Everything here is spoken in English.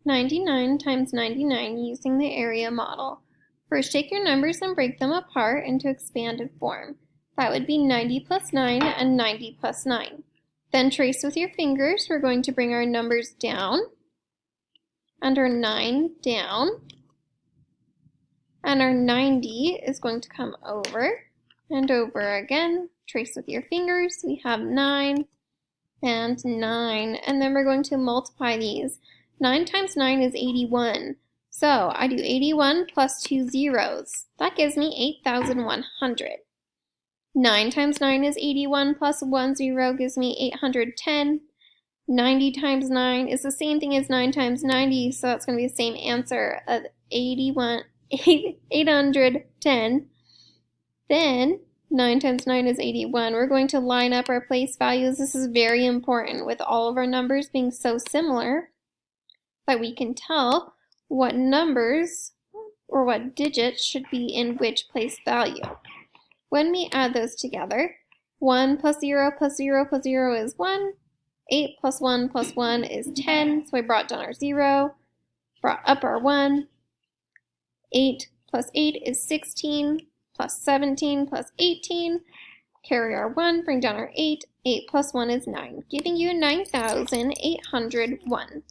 99 times 99 using the area model. First, take your numbers and break them apart into expanded form. That would be 90 plus 9 and 90 plus 9. Then trace with your fingers. We're going to bring our numbers down and our 9 down. And our 90 is going to come over and over again. Trace with your fingers. We have 9 and 9. And then we're going to multiply these. 9 times 9 is 81. So I do 81 plus 2 zeros. That gives me 8,100. 9 times 9 is 81 plus 1 zero gives me 810. 90 times 9 is the same thing as 9 times 90, so that's going to be the same answer of 810. Then 9 times 9 is 81. We're going to line up our place values. This is very important with all of our numbers being so similar that we can tell what numbers or what digits should be in which place value. When we add those together, 1 plus 0 plus 0 plus 0 is 1. 8 plus 1 plus 1 is 10. So I brought down our 0, brought up our 1. 8 plus 8 is 16, plus 17 plus 18. Carry our 1, bring down our 8. 8 plus 1 is 9, giving you 9,801.